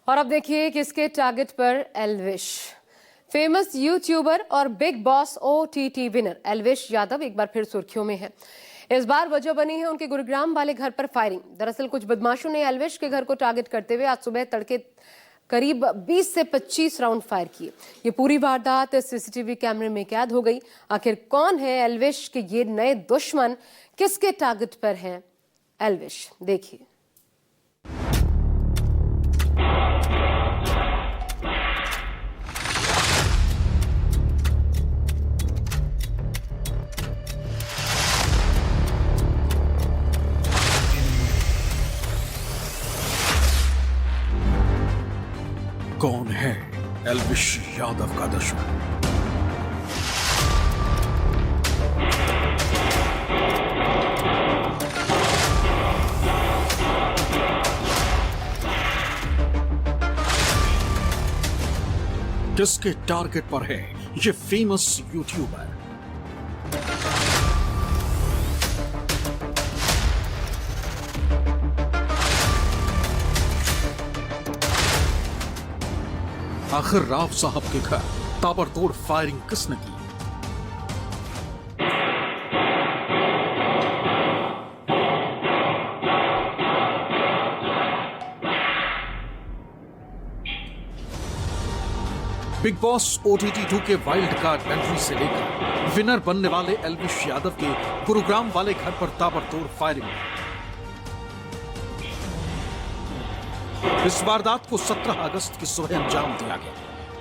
और अब देखिए किसके टारगेट पर एल्विश। फेमस यूट्यूबर और big boss OTT winner Elvish Yadav एक बार फिर सुर्खियों में है। इस बार वजह बनी है उनके गुरुग्राम वाले घर पर फायरिंग। दरअसल कुछ बदमाशों ने एल्विश के घर को टारगेट करते हुए आज सुबह तड़के करीब 20 से 25 राउंड फायर किए। ये पूरी वारदात सीसीटीवी कैमरे में कैद हो गई। आखिर कौन है एल्विश के ये नए दुश्मन, किसके टारगेट पर हैं एल्विश, देखिए। कौन है एल्विश यादव का दुश्मन? किसके टारगेट पर है ये फेमस यूट्यूबर? आखिर राव साहब के घर ताबड़तोड़ फायरिंग किसने की? बिग बॉस ओटीटी 2 के वाइल्ड कार्ड एंट्री से लेकर विनर बनने वाले एल्विश यादव के गुरुग्राम वाले घर पर ताबड़तोड़ फायरिंग। इस वारदात को 17 अगस्त की सुबह अंजाम दिया गया।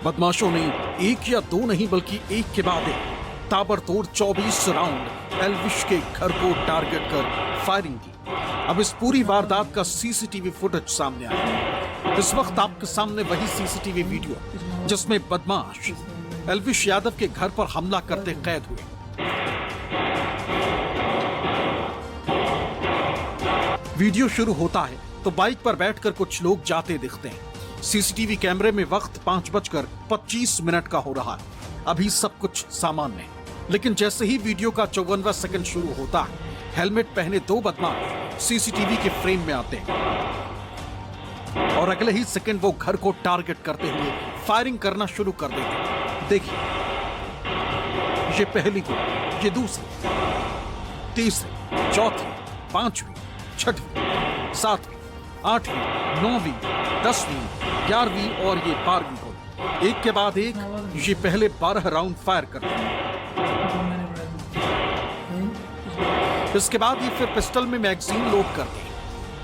बदमाशों ने एक या दो नहीं बल्कि एक के बाद एक ताबड़तोड़ 24 राउंड एल्विश के घर को टारगेट कर फायरिंग की। अब इस पूरी वारदात का सीसीटीवी फुटेज सामने आया। इस वक्त आपके सामने वही सीसीटीवी वीडियो जिसमें बदमाश एल्विश यादव के घर पर हमला करते कैद हुए। वीडियो शुरू होता है तो बाइक पर बैठकर कुछ लोग जाते दिखते हैं। सीसीटीवी कैमरे में वक्त 5:25 का हो रहा है। अभी सब कुछ सामान्य है, लेकिन जैसे ही वीडियो का 54वां सेकंड शुरू होता है, हेलमेट पहने दो बदमाश सीसीटीवी के फ्रेम में आते हैं और अगले ही सेकंड वो घर को टारगेट करते हुए फायरिंग करना शुरू कर देते हैं। देखिए, ये पहली गोली, ये दूसरी, तीसरी, चौथी, पांचवी, छठवीं, सातवीं, 8वीं, 9वीं, 10वीं, 11वीं और ये 12वीं गोली। एक के बाद एक ये पहले 12 राउंड फायर करते हैं। इसके बाद ये फिर पिस्टल में मैगजीन लोड करते हैं।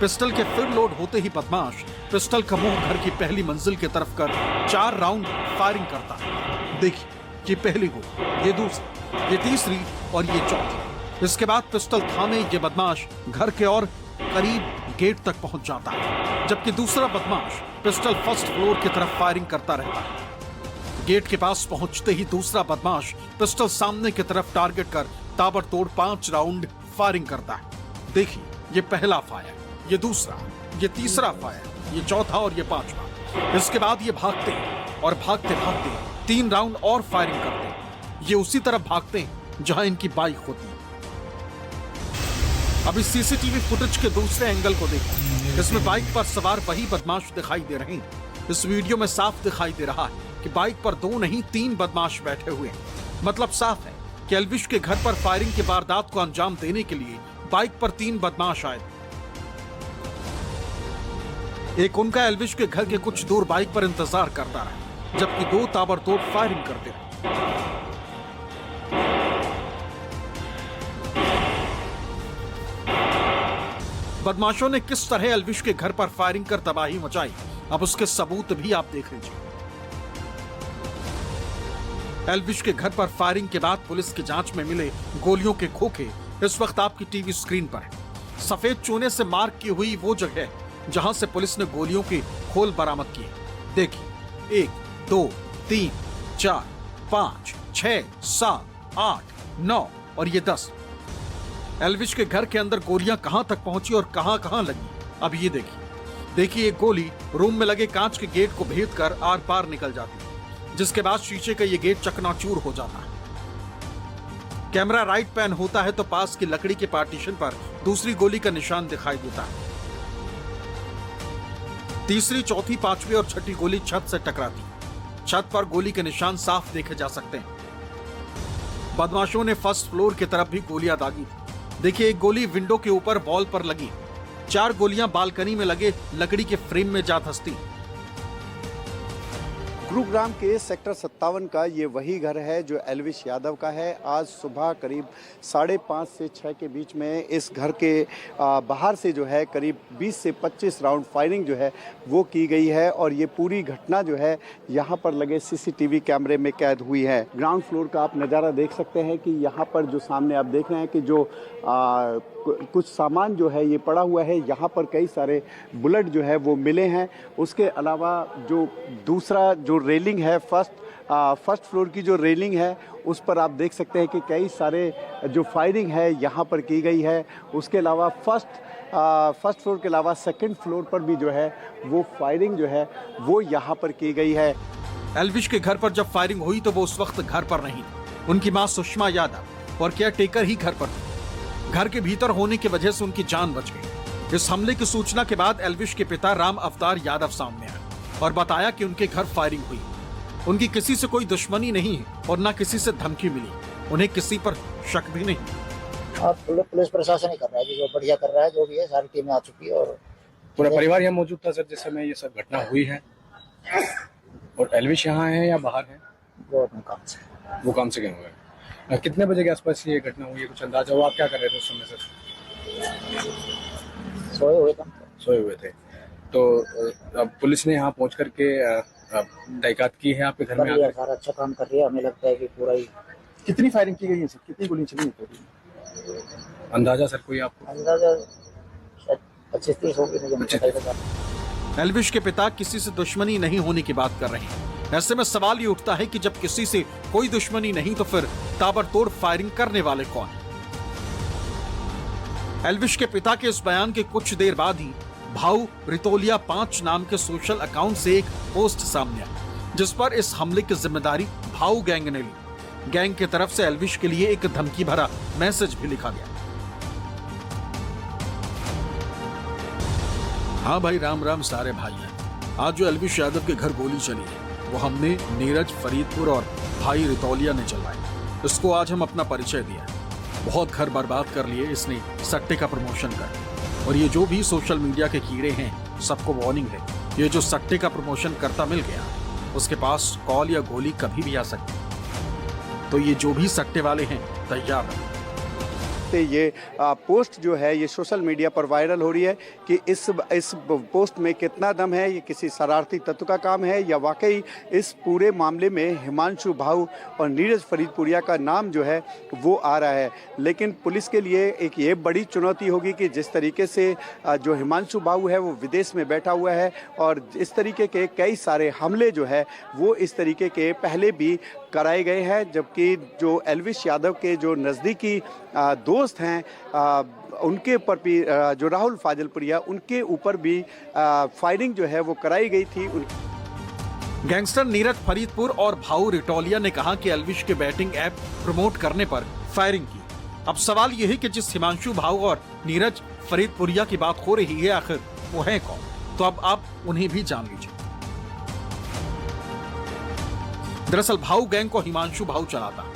पिस्टल के फिर लोड होते ही बदमाश पिस्टल का मुंह घर की पहली मंजिल की तरफ कर 4 राउंड फायरिंग करता है। देखिए, ये पहली गोली, ये दूसरी, ये तीसरी और ये चौथी। इसके बाद पिस्टल थामे ये बदमाश घर के और करीब गेट तक पहुंच जाता है, जबकि दूसरा बदमाश पिस्टल फर्स्ट फ्लोर की तरफ फायरिंग करता रहता है। गेट के पास पहुंचते ही दूसरा बदमाश पिस्टल सामने की तरफ टारगेट कर ताबड़तोड़ 5 राउंड फायरिंग करता है। देखिए, ये पहला फायर, ये दूसरा, ये तीसरा फायर, ये चौथा और ये 5वां। इसके बाद ये भागते हैं और भागते भागते 3 राउंड और फायरिंग करते हैं। ये उसी तरफ भागते हैं जहां इनकी बाइक होती है। अब इस सीसीटीवी फुटेज के दूसरे एंगल को देखो। इसमें बाइक पर सवार वही बदमाश दिखाई दे रहे हैं। इस वीडियो में साफ दिखाई दे रहा है कि बाइक पर 2 नहीं 3 बदमाश बैठे हुए हैं। मतलब साफ है कि एल्विश के घर पर फायरिंग की वारदात को अंजाम देने के लिए बाइक पर 3 बदमाश आए। एक उनका एल्विश के घर के कुछ दूर बाइक पर इंतजार करता रहा, जबकि 2 ताबड़तोड़ फायरिंग करते रहे। बदमाशों ने किस तरह एल्विश के घर पर फायरिंग कर तबाही मचाई, अब उसके सबूत भी आप देख लीजिए। एल्विश के घर पर फायरिंग के बाद पुलिस की जांच में मिले गोलियों के खोखे इस वक्त आपकी टीवी स्क्रीन पर है। सफेद चूने से मार्क की हुई वो जगह है जहां से पुलिस ने गोलियों के खोल बरामद किए। देखिए, 1, 2, 3, 4, 5, 6, 7, 8, 9 और ये 10। एल्विश के घर के अंदर गोलियां कहां तक पहुंची और कहां लगी, अब ये देखिए। एक गोली रूम में लगे कांच के गेट को भेद कर आर पार निकल जाती है, जिसके बाद शीशे का ये गेट चकनाचूर हो जाता है। कैमरा राइट पैन होता है तो पास की लकड़ी के पार्टीशन पर दूसरी गोली का निशान दिखाई देता है। तीसरी, चौथी, पांचवी और छठी गोली छत से टकराती। छत पर गोली के निशान साफ देखे जा सकते हैं। बदमाशों ने फर्स्ट फ्लोर की तरफ भी गोलियां दागी। देखिए, एक गोली विंडो के ऊपर वॉल पर लगी, 4 गोलियां बालकनी में लगे लकड़ी के फ्रेम में जा धंसती। गुरुग्राम के सेक्टर 57 का ये वही घर है जो एल्विश यादव का है। आज सुबह करीब 5:30 से 6 के बीच में इस घर के बाहर से जो है करीब 20 से 25 राउंड फायरिंग जो है वो की गई है और ये पूरी घटना जो है यहाँ पर लगे सीसीटीवी कैमरे में कैद हुई है। ग्राउंड फ्लोर का आप नज़ारा देख सकते हैं कि यहाँ पर जो सामने आप देख रहे हैं कि जो कुछ सामान जो है ये पड़ा हुआ है। यहाँ पर कई सारे बुलेट जो है वो मिले हैं। उसके अलावा जो दूसरा जो रेलिंग है फर्स्ट फ्लोर की जो रेलिंग है उस पर आप देख सकते हैं कि कई सारे जो फायरिंग है यहाँ पर की गई है। उसके अलावा फर्स्ट फ्लोर के अलावा सेकंड फ्लोर पर भी जो है वो फायरिंग जो है वो यहाँ पर की गई है। एल्विश के घर पर जब फायरिंग हुई तो वो उस वक्त घर पर नहीं। उनकी मां सुषमा यादव और केयर टेकर ही घर पर थी। घर के भीतर होने की वजह से उनकी जान बच गई। इस हमले की सूचना के बाद एल्विश के पिता राम अवतार यादव सामने आए और बताया कि उनके घर फायरिंग हुई। उनकी किसी से कोई दुश्मनी नहीं है और न किसी से धमकी मिली। उन्हें किसी पर शक भी नहीं। अब पुलिस प्रशासन ही कर रहा है, जो बढ़िया कर रहा है, जो भी है सारी टीमें आ चुकी है और पूरा परिवार यहाँ मौजूद था सर जिस समय ये सब घटना हुई है। और एल्विश यहाँ है या बाहर है? वो अपने काम से वो काम से गए हुए हैं। कितने बजे के आसपास ये घटना हुई है, कुछ अंदाजा हुआ? आप क्या कर रहे थे उस समय सर? सोए हुए थे। तो अब पुलिस ने यहाँ पहुँच करके तहकीकात की है आपके घर में आकर? सारा अच्छा काम कर रही है। हमें लगता है कि पूरा ही। कितनी फायरिंग की गई है सर? कितनी गोली चली है? अंदाजा सर कोई आपको? अंदाजा 25-30 होगी। एल्विश के पिता किसी से दुश्मनी नहीं होने की बात कर रहे हैं। ऐसे में सवाल ये उठता है कि जब किसी से कोई दुश्मनी नहीं तो फिर ताबड़तोड़ फायरिंग करने वाले कौन? एल्विश के पिता के इस बयान के कुछ देर बाद ही भाऊ रितोलिया 5 नाम के सोशल अकाउंट से एक पोस्ट सामने आई जिस पर इस हमले की जिम्मेदारी भाऊ गैंग ने ली। गैंग की तरफ से एल्विश के लिए एक धमकी भरा मैसेज भी लिखा गया। हाँ भाई, राम राम सारे भाई हैं। आज जो एल्विश यादव के घर गोली चली है वो हमने नीरज, फरीदपुर और भाई रितौलिया ने चलवाई। इसको आज हम अपना परिचय दिया। बहुत घर बर्बाद कर लिए इसने सट्टे का प्रमोशन कर। और ये जो भी सोशल मीडिया के कीड़े हैं सबको वार्निंग है, ये जो सट्टे का प्रमोशन करता मिल गया उसके पास कॉल या गोली कभी भी आ सकती। तो ये जो भी सट्टे वाले हैं तैयार रहो। ये पोस्ट जो है ये सोशल मीडिया पर वायरल हो रही है कि इस पोस्ट में कितना दम है, ये किसी शरारती तत्व का काम है या वाकई इस पूरे मामले में हिमांशु भाऊ और नीरज फरीदपुरिया का नाम जो है वो आ रहा है। लेकिन पुलिस के लिए एक ये बड़ी चुनौती होगी कि जिस तरीके से जो हिमांशु भाऊ है वो विदेश में बैठा हुआ है और इस तरीके के कई सारे हमले जो है वो इस तरीके के पहले भी कराए गए हैं। जबकि जो एल्विश यादव के जो नज़दीकी दोस्त हैं उनके ऊपर भी जो राहुल फाजलपुरिया उनके ऊपर भी फायरिंग जो है वो कराई गई थी। गैंगस्टर नीरज फरीदपुर और भाऊ रिटोलिया ने कहा कि एल्विश के बैटिंग ऐप प्रमोट करने पर फायरिंग की। अब सवाल यह है कि जिस हिमांशु भाऊ और नीरज फरीदपुरिया की बात हो रही है आखिर वो है कौन? तो अब आप उन्हें भी जान लीजिए। दरअसल भाऊ गैंग को हिमांशु भाऊ चलाता है।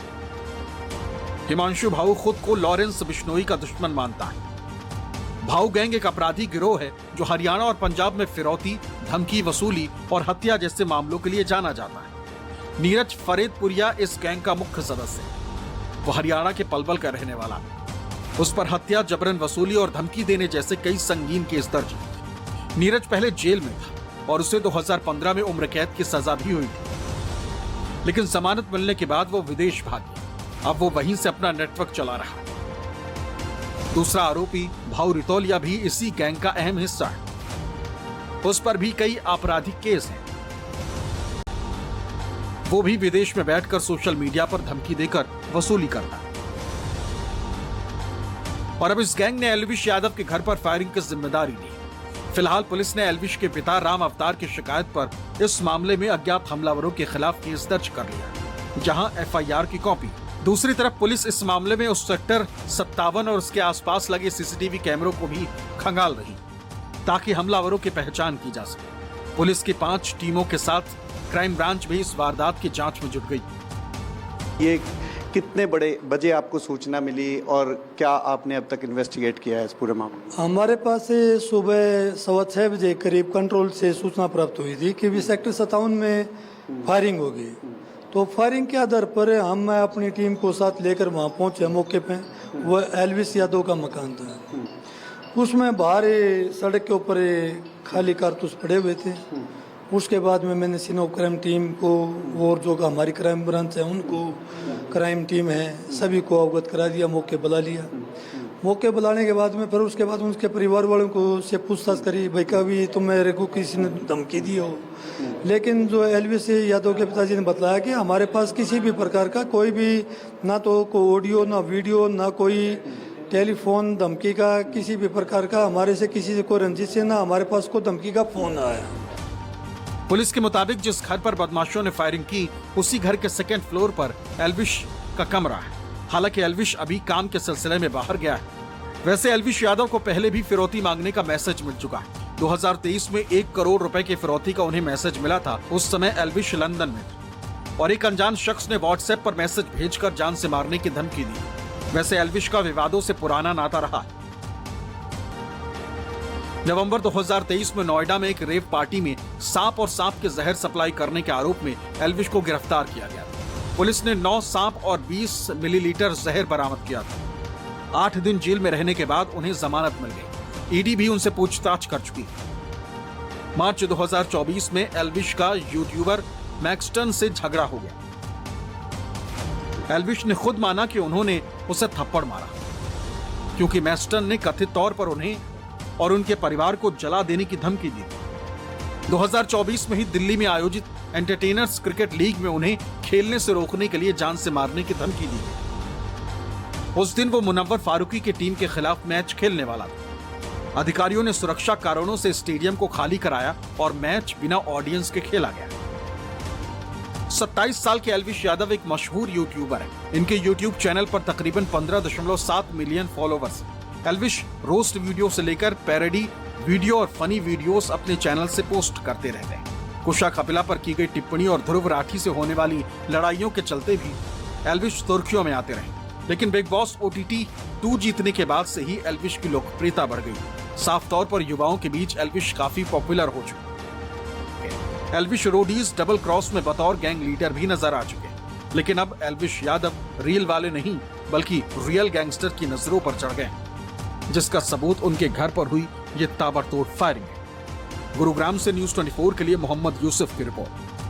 हिमांशु भाऊ खुद को लॉरेंस बिश्नोई का दुश्मन मानता है। भाऊ गैंग एक अपराधी गिरोह है जो हरियाणा और पंजाब में फिरौती, धमकी वसूली और हत्या जैसे मामलों के लिए जाना जाता है। नीरज फरीदपुरिया इस गैंग का मुख्य सदस्य है। वो हरियाणा के पलवल का रहने वाला है। उस पर हत्या, जबरन वसूली और धमकी देने जैसे कई संगीन केस दर्ज हैं। नीरज पहले जेल में था और उसे 2015 में उम्र कैद की सजा भी हुई थी, लेकिन जमानत मिलने के बाद वो विदेश भाग गया। अब वो वहीं से अपना नेटवर्क चला रहा है। दूसरा आरोपी भाऊ रितोलिया भी इसी गैंग का अहम हिस्सा है। उस पर भी कई आपराधिक केस हैं। वो भी विदेश में बैठकर सोशल मीडिया पर धमकी देकर वसूली करता है। और अब इस गैंग ने एल्विश यादव के घर पर फायरिंग की जिम्मेदारी ली। फिलहाल पुलिस ने एल्विश के पिता राम अवतार की शिकायत पर इस मामले में अज्ञात हमलावरों के खिलाफ केस दर्ज कर लिया, जहां एफआईआर की कॉपी। दूसरी तरफ पुलिस इस मामले में उस सेक्टर 57 और उसके आसपास लगे सीसीटीवी कैमरों को भी खंगाल रही ताकि हमलावरों की पहचान की जा सके। पुलिस की 5 टीमों के साथ क्राइम ब्रांच भी इस वारदात की जांच में जुट गई। ये कितने बजे आपको सूचना मिली और क्या आपने अब तक इन्वेस्टिगेट किया है इस पूरे मामले में? हमारे पास से सुबह 6:15 बजे करीब कंट्रोल से सूचना प्राप्त हुई थी कि भी सेक्टर 57 में फायरिंग होगी। तो फायरिंग के आधार पर हम अपनी टीम को साथ लेकर वहाँ पहुँचे मौके पे। वह एल्विस यादव का मकान था। उसमें बाहर सड़क के ऊपर खाली कारतूस पड़े हुए थे। उसके बाद में मैंने सीन ऑफ क्राइम टीम को और जो हमारी क्राइम ब्रांच है उनको, क्राइम टीम है, सभी को अवगत करा दिया, मौके बुला लिया। मौके बुलाने के बाद में फिर उसके बाद उनके परिवार वालों को से पूछताछ करी, भाई कभी तुम मेरे को किसी ने धमकी दी हो। लेकिन जो एल्विस यादव के पिताजी ने बताया कि हमारे पास किसी भी प्रकार का कोई भी ना तो कोई ऑडियो ना वीडियो ना कोई टेलीफोन धमकी का किसी भी प्रकार का हमारे से किसी से कोई रंजिश से ना हमारे पास कोई धमकी का फोन आया। पुलिस के मुताबिक जिस घर पर बदमाशों ने फायरिंग की उसी घर के 2nd फ्लोर पर एल्विश का कमरा है। हालांकि एल्विश अभी काम के सिलसिले में बाहर गया है। वैसे एल्विश यादव को पहले भी फिरौती मांगने का मैसेज मिल चुका है। 2023 में 1 करोड़ रुपए की फिरौती का उन्हें मैसेज मिला था। उस समय एल्विश लंदन में था और एक अनजान शख्स ने व्हाट्सएप पर मैसेज भेजकर जान से मारने की धमकी दी। वैसे एल्विश का विवादों से पुराना नाता रहा। नवंबर 2023 में नोएडा में एक रेव पार्टी में सांप और सांप के जहर सप्लाई करने के आरोप में एल्विश को गिरफ्तार किया गया। पुलिस ने 9 सांप और 20 मिलीलीटर जहर बरामद किया था। 8 दिन जेल में रहने के बाद उन्हें जमानत मिल गई। ईडी भी उनसे पूछताछ कर चुकी है। मार्च 2024 में एल्विश का यूट्यूबर मैक्सटन से झगड़ा हो गया। एल्विश ने खुद माना कि उन्होंने उसे थप्पड़ मारा क्योंकि मैक्सटन ने कथित तौर पर उन्हें और उनके परिवार को जला देने की धमकी दी। 2024 में ही दिल्ली में आयोजित एंटरटेनर्स क्रिकेट लीग में उन्हें खेलने से रोकने के लिए जान से मारने की धमकी दी। उस दिन वो मुनव्वर फारूकी की टीम के खिलाफ मैच खेलने वाला था। अधिकारियों ने सुरक्षा कारणों से स्टेडियम को खाली कराया और मैच बिना ऑडियंस के खेला गया। 27 साल के एल्विश यादव एक मशहूर यूट्यूबर है। इनके यूट्यूब चैनल पर तकरीबन 15.7 million followers. Elvish roast video से लेकर पैरोडी वीडियो और फनी वीडियोस अपने चैनल से पोस्ट करते रहते हैं। कुशा कपिला पर की गई टिप्पणी और ध्रुव राठी से होने वाली लड़ाइयों के चलते भी एल्विश सुर्खियों में आते रहे। लेकिन बिग बॉस OTT 2 जीतने के बाद से ही एल्विश की लोकप्रियता बढ़ गई। साफ तौर पर युवाओं के बीच एल्विश काफी पॉपुलर हो चुके। एल्विश रोडीज डबल क्रॉस में बतौर गैंग लीडर भी नजर आ चुके। लेकिन अब एल्विश यादव रियल वाले नहीं बल्कि रियल गैंगस्टर की नजरों पर चढ़ गए, जिसका सबूत उनके घर पर हुई ये ताबड़तोड़ फायरिंग है। गुरुग्राम से न्यूज़ 24 के लिए मोहम्मद यूसुफ की रिपोर्ट।